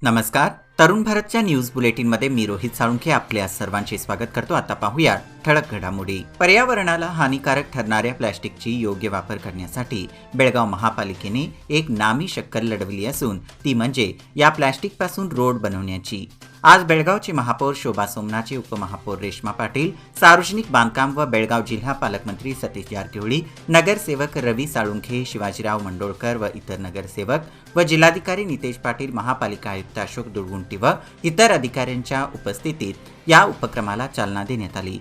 नमस्कार. तरुण भारतच्या न्यूज बुलेटिनमध्ये मी रोहित साळुंखे आपल्या सर्वांचे स्वागत करतो. आता पाहूया ठळक घडामोडी. पर्यावरणाला हानिकारक ठरणाऱ्या प्लॅस्टिकची योग्य वापर करण्यासाठी बेळगाव महापालिकेने एक नामी शक्कल लढवली असून ती म्हणजे या प्लॅस्टिकपासून रोड बनवण्याची. आज बेळगावचे महापौर शोभा सोमनाचे, उपमहापौर रेश्मा पाटील, सार्वजनिक बांधकाम व बेळगाव जिल्हा पालकमंत्री सतीश जारकिहोळी, नगरसेवक रवी साळुंखे, शिवाजीराव मंडोळकर व इतर नगरसेवक व जिल्हाधिकारी नितेश पाटील, महापालिका आयुक्त अशोक दुळगुंटी व इतर अधिकाऱ्यांच्या उपस्थितीत या उपक्रमाला चालना देण्यात आली.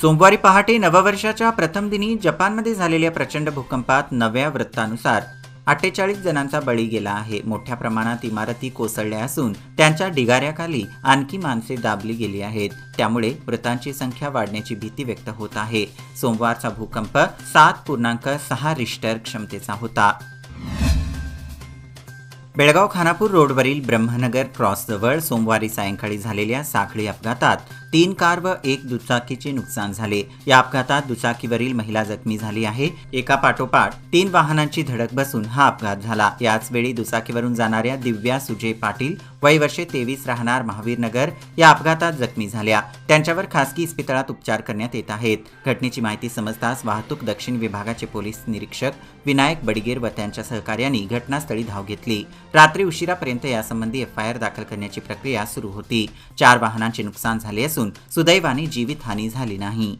सोमवारी पहाटे नववर्षाच्या प्रथम दिनी जपानमध्ये झालेल्या प्रचंड भूकंपात नव्या वृत्तानुसार 48 जणांचा बळी गेला आहे. मोठ्या प्रमाणात इमारती कोसळल्या असून त्यांच्या ढिगाऱ्याखाली आणखी माणसे दाबली गेली आहेत. त्यामुळे मृतांची संख्या वाढण्याची भीती व्यक्त होत आहे. सोमवारचा भूकंप 7.6 रिश्टर क्षमतेचा होता. बेळगाव खानापूर रोडवरील ब्रह्मनगर क्रॉसजवळ सोमवारी सायंकाळी झालेल्या साखळी अपघातात 3 कार व 1 दुचाकीचे नुकसान झाले. या अपघातात दुचाकीवरील महिला जखमी झाली आहे. एका पाठोपाठ 3 वाहनांची धडक बसून हा अपघात झाला. याचवेळी दुचाकीवरून जाणाऱ्या दिव्या सुजय पाटील, वय वर्षे 23, राहणार महावीरनगर, या अपघातात जखमी झाल्या. त्यांच्यावर खासगी इस्पितळात उपचार करण्यात येत आहेत. घटनेची माहिती समजताच वाहतूक दक्षिण विभागाचे पोलीस निरीक्षक विनायक बडगेर व त्यांच्या सहकार्यांनी घटनास्थळी धाव घेतली. रात्री उशिरापर्यंत यासंबंधी FIR दाखल करण्याची प्रक्रिया सुरू होती. 4 वाहनांचे नुकसान झाले असून सुदैवाने जीवितहानी झाली नाही.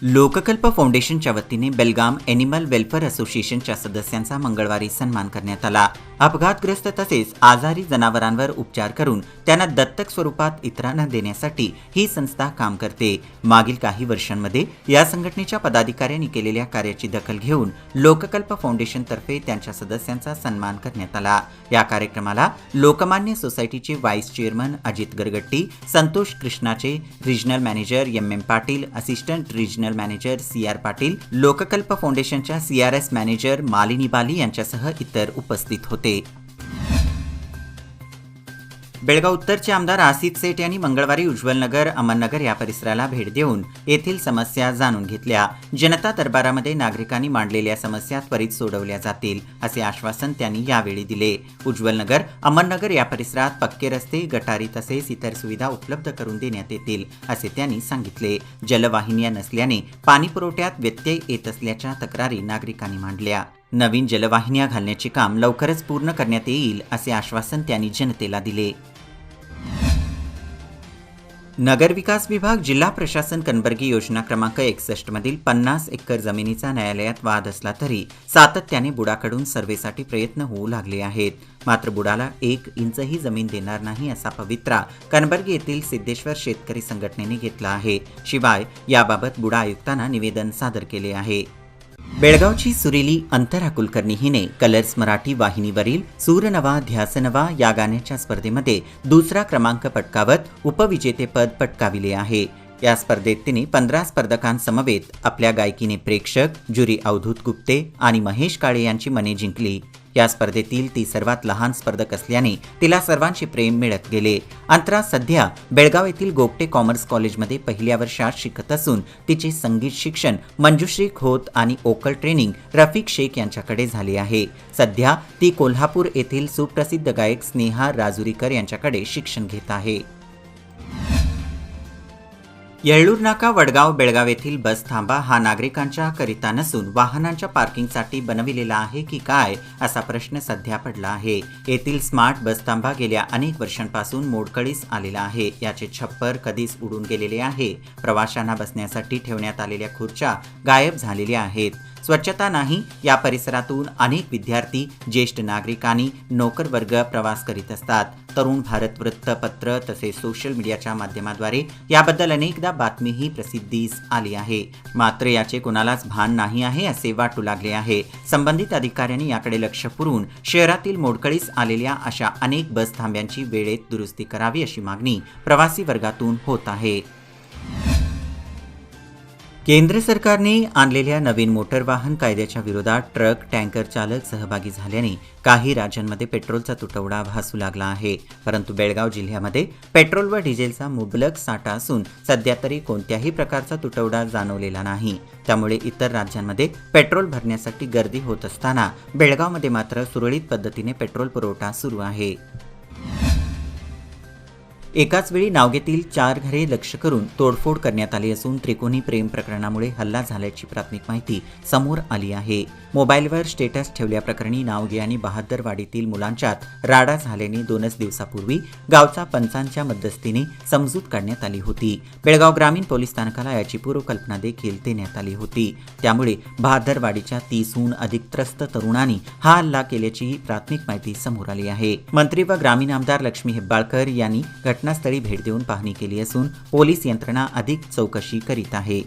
लोककल्प फाउंडेशनच्या वतीने बेलगाम एनिमल वेलफेअर असोसिएशनच्या सदस्यांचा मंगळवारी सन्मान करण्यात आला. अपघातग्रस्त तसेच आजारी जनावरांवर उपचार करून त्यांना दत्तक स्वरूपात इतरांना देण्यासाठी ही संस्था काम करते. मागील काही वर्षांमध्ये या संघटनेच्या पदाधिकाऱ्यांनी केलेल्या कार्याची दखल घेऊन लोककल्प फाउंडेशनतर्फे त्यांच्या सदस्यांचा सन्मान करण्यात आला. या कार्यक्रमाला लोकमान्य सोसायटीचे व्हाईस चेअरमन अजित गरगट्टी, संतोष कृष्णाचे, regional manager MM Patil, assistant regional manager CR Patil, Lokkalp फाउंडेशनच्या CRS मॅनेजर मालिनी बाली यांच्यासह इतर उपस्थित होते. बेळगाव उत्तरचे आमदार आसिफ सेठ यांनी मंगळवारी उज्ज्वलनगर, अमननगर या परिसराला भेट देऊन येथील समस्या जाणून घेतल्या. जनता दरबारामध्ये नागरिकांनी मांडलेल्या समस्या त्वरित सोडवल्या जातील असे आश्वासन त्यांनी यावेळी दिले. उज्ज्वलनगर, अमननगर या परिसरात पक्के रस्ते, गटारी तसेच इतर सुविधा उपलब्ध करून देण्यात येतील असे त्यांनी सांगितले. जलवाहिन्या नसल्याने पाणी पुरवठ्यात व्यत्यय येत असल्याच्या तक्रारी नागरिकांनी मांडल्या. नवीन जलवाहिन्या घालण्याचे काम लवकरच पूर्ण करण्यात येईल असे आश्वासन त्यांनी जनतेला दिले. नगर विकास विभाग, जिल्हा प्रशासन कनबर्गी योजना क्रमांक 61 मधील 50 एकर जमिनीचा न्यायालयात वाद असला तरी सातत्याने बुडाकडून सर्व्हेसाठी प्रयत्न होऊ लागले आहेत. मात्र बुडाला 1 इंचही जमीन देणार नाही असा पवित्रा कनबर्गी येथील सिद्धेश्वर शेतकरी संघटनेने घेतला आहे. शिवाय याबाबत बुडा आयुक्तांना निवेदन सादर केले आहे. बेळगावची सुरीली अंतरा कुलकर्णी हिने कलर्स मराठी वाहिनीवरील सूरनवा ध्यासनवा या गाण्याच्या स्पर्धेमध्ये 2रा क्रमांक पटकावत उपविजेतेपद पटकाविले आहे. या स्पर्धेत तिने 15 स्पर्धकांसमवेत आपल्या गायकीने प्रेक्षक, ज्युरी अवधूत गुप्ते आणि महेश काळे यांची मने जिंकली. या स्पर्धेतील ती सर्वात लहान स्पर्धक असल्याने तिला सर्वांचे प्रेम मिळत गेले. अंतरा सध्या बेळगाव येथील गोगटे कॉमर्स कॉलेजमध्ये पहिल्या वर्षात शिकत असून तिचे संगीत शिक्षण मंजुश्री खोत आणि वोकल ट्रेनिंग रफिक शेख यांच्याकडे झाले आहे. सध्या ती कोल्हापूर येथील सुप्रसिद्ध गायक स्नेहा राजुरीकर यांच्याकडे शिक्षण घेत आहे. येळ्ळूर नाका, वडगाव, बेळगाव येथील बस थांबा हा नागरिकांच्या करिता नसून वाहनांच्या पार्किंगसाठी बनविलेला आहे की काय असा प्रश्न सध्या पडला आहे. येथील स्मार्ट बस थांबा गेल्या अनेक वर्षांपासून मोडकळीस आलेला आहे. याचे छप्पर कधीच उडून गेलेले आहे. प्रवाशांना बसण्यासाठी ठेवण्यात आलेल्या खुर्च्या गायब झालेल्या आहेत. स्वच्छता नाही. या परिसरातून अनेक विद्यार्थी, ज्येष्ठ नागरिक आणि नोकर वर्ग प्रवास करीत असतात. तरुण भारत वृत्तपत्र तसेच सोशल मीडियाच्या माध्यमाद्वारे याबद्दल अनेकदा बातमीही प्रसिद्धीस आली आहे. मात्र याचे कोणालाच भान नाही आहे असे वाटू लागले आहे. संबंधित अधिकाऱ्यांनी याकडे लक्ष पुरवून शहरातील मोडकळीस आलेल्या अशा अनेक बस थांब्यांची वेळेत दुरुस्ती करावी अशी मागणी प्रवासी वर्गातून होत आहे. केंद्र सरकारने आणलेल्या नवीन मोटर वाहन कायद्याच्या विरोधात ट्रक टँकर चालक सहभागी झाल्याने काही राज्यांमध्ये पेट्रोलचा तुटवडा भासू लागला आहे. परंतु बेळगाव जिल्ह्यामध्ये पेट्रोल व डिझेलचा मुबलक साठा असून सध्या तरी कोणत्याही प्रकारचा तुटवडा जाणवलेला नाही. त्यामुळे इतर राज्यांमध्ये पेट्रोल भरण्यासाठी गर्दी होत असताना बेळगावमध्ये मात्र सुरळीत पद्धतीने पेट्रोल पुरवठा सुरू आहे. एकाच वेळी नावगेतील 4 घरे लक्ष्य करून तोडफोड करण्यात आली असून त्रिकोणी प्रेम प्रकरणामुळे हल्ला झाल्याची प्राथमिक माहिती समोर आली आहे. मोबाईलवर स्टेटस ठेवल्याप्रकरणी नावगे आणि बहादरवाडीतील मुलांच्यात राडा झाल्याने 2 दिवसापूर्वी गावचा पंचांच्या मध्यस्थीने समजूत काढण्यात आली होती. बेळगाव ग्रामीण पोलीस स्थानकाला याची पूर्वकल्पना देखील देण्यात आली होती. त्यामुळे बहादरवाडीच्या 30हून अधिक त्रस्त तरुणांनी हा हल्ला केल्याची प्राथमिक माहिती समोर आली आहे. मंत्री व ग्रामीण आमदार लक्ष्मी हेब्बाळकर यांनी घटनास्थळी भेट देऊन पाहणी केली असून पोलीस यंत्रणा अधिक चौकशी करीत आहे.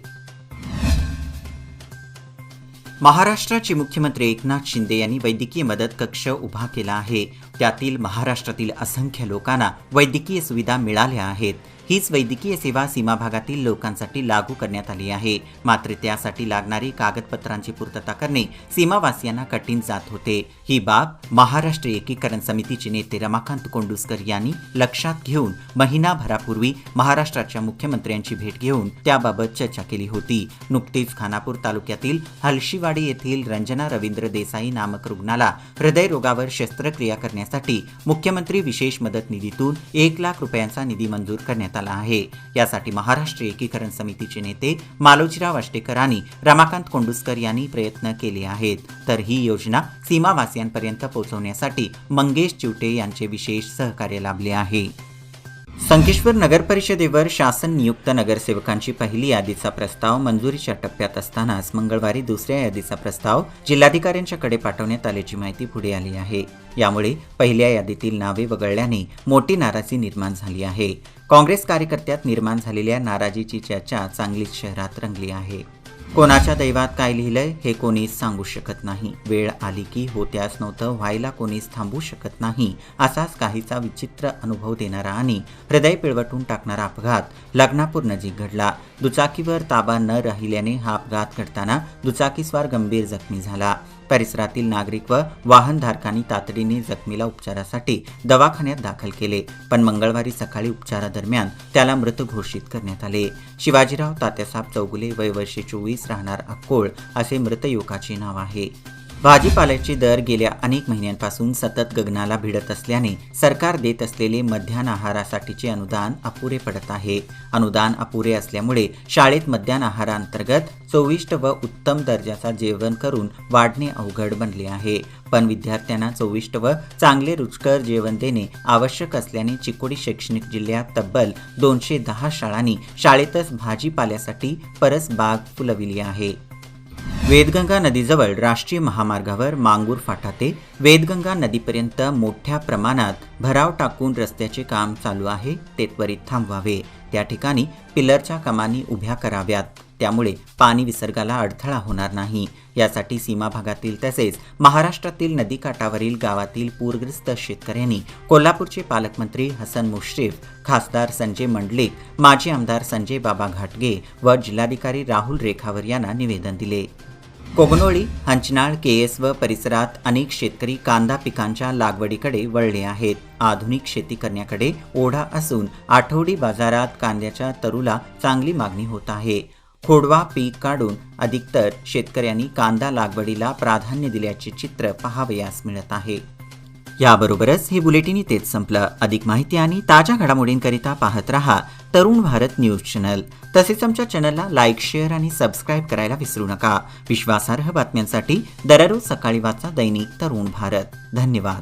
महाराष्ट्राचे मुख्यमंत्री एकनाथ शिंदे यांनी वैद्यकीय मदत कक्ष उभा केला आहे. त्यातील महाराष्ट्रातील असंख्य लोकांना वैद्यकीय सुविधा मिळाल्या आहेत. हीच वैद्यकीय सेवा सीमा भागातील लोकांसाठी लागू करण्यात आली आहे. मात्र त्यासाठी लागणारी कागदपत्रांची पूर्तता करणे सीमावासियांना कठीण जात होते. ही बाब महाराष्ट्र एकीकरण समितीचे नेते रमाकांत कोंडुस्कर यांनी लक्षात घेऊन महिनाभरापूर्वी महाराष्ट्राच्या मुख्यमंत्र्यांची भेट घेऊन त्याबाबत चर्चा केली होती. नुकतीच खानापूर तालुक्यातील हलशीवाडी येथील रंजना रवींद्र देसाई नामक रुग्णाला हृदयरोगावर शस्त्रक्रिया करण्यासाठी मुख्यमंत्री विशेष मदत निधीतून 1 लाख रुपयांचा निधी मंजूर करण्यात आला आहे. यासाठी महाराष्ट्र एकीकरण समितीचे नेते मालोजीराव आष्टेकर आणि रमाकांत कोंडुस्कर यांनी प्रयत्न केले आहेत. तर ही योजना सीमावासियांपर्यंत पोहोचवण्यासाठी मंगेश चिवटे यांचे विशेष सहकार्य लाभले आहे. संकेश्वर नगर परिषदेवर शासन नियुक्त नगरसेवकांची पहिली यादीचा प्रस्ताव मंजुरीच्या टप्प्यात असतानाच मंगळवारी दुसऱ्या यादीचा प्रस्ताव जिल्हाधिकाऱ्यांच्याकडे पाठवण्यात आल्याची माहिती पुढे आली आहे. यामुळे पहिल्या यादीतील नावे वगळल्याने मोठी नाराजी निर्माण झाली आहे. काँग्रेस कार्यकर्त्यात निर्माण झालेल्या नाराजीची चर्चा चांगलीच शहरात रंगली आहे. कोणाच्या दैवात काय लिहिलंय हे कोणीच सांगू शकत नाही. वेळ आली की होत्यास नव्हतं व्हायला कोणीच थांबू शकत नाही. असाच काहीचा विचित्र अनुभव देणारा आणि हृदय पिळवटून टाकणारा अपघात लग्नापूर नजीक घडला. दुचाकीवर ताबा न राहिल्याने हा अपघात घडताना दुचाकीस्वार गंभीर जखमी झाला. परिसरातील नागरिक व वाहनधारकांनी तातडीने जखमीला उपचारासाठी दवाखान्यात दाखल केले, पण मंगळवारी सकाळी उपचारादरम्यान त्याला मृत घोषित करण्यात आले. शिवाजीराव तात्यासाहेब चौगुले, वय वर्ष 24, राहणार अक्कोळ असे मृत युवकाचे नाव आहे. भाजीपाल्याचे दर गेल्या अनेक महिन्यांपासून सतत गगनाला भिडत असल्याने सरकार देत असलेले मध्यान्ह आहारासाठीचे अनुदान अपुरे पडत आहे. अनुदान अपुरे असल्यामुळे शाळेत मध्यान्ह आहारांतर्गत चविष्ट व उत्तम दर्जाचा जेवण करून वाढणे अवघड बनले आहे. पण विद्यार्थ्यांना चविष्ट व चांगले रुचकर जेवण देणे आवश्यक असल्याने चिकोडी शैक्षणिक जिल्ह्यात तब्बल 210 शाळांनी शाळेतच भाजीपाल्यासाठी परसबाग फुलविली आहे. वेदगंगा नदीजवळ राष्ट्रीय महामार्गावर मांगूर फाटा ते वेदगंगा नदीपर्यंत मोठ्या प्रमाणात भराव टाकून रस्त्याचे काम चालू आहे. ते त्वरित थांबवावे. त्या ठिकाणी पिलरच्या कमानी उभ्या कराव्यात. त्यामुळे पाणी विसर्गाला अडथळा होणार नाही. यासाठी सीमा भागातील तसेच महाराष्ट्रातील नदीकाठावरील गावातील पूरग्रस्त शेतकऱ्यांनी कोल्हापूरचे पालकमंत्री हसन मुश्रीफ, खासदार संजय मंडलिक, माजी आमदार संजय बाबा घाटगे व जिल्हाधिकारी राहुल रेखावर यांना निवेदन दिले. कोगनोळी, हंचनाळ, केएस व परिसरात अनेक शेतकरी कांदा पिकांच्या लागवडीकडे वळले आहेत. आधुनिक शेती करण्याकडे ओढा असून आठवडी बाजारात कांद्याच्या तरूला चांगली मागणी होत आहे. खोडवा पीक काढून अधिकतर शेतकऱ्यांनी कांदा लागवडीला प्राधान्य दिल्याचे चित्र पाहावयास मिळत आहे. याबरोबरच हे बुलेटिन इथेच संपलं. अधिक माहिती आणि ताज्या घडामोडींकरिता पाहत रहा तरुण भारत न्यूज चॅनल. तसेच आमच्या चॅनलला लाईक, शेअर आणि सबस्क्राईब करायला विसरू नका. विश्वासार्ह बातम्यांसाठी दररोज सकाळी वाचा दैनिक तरुण भारत. धन्यवाद.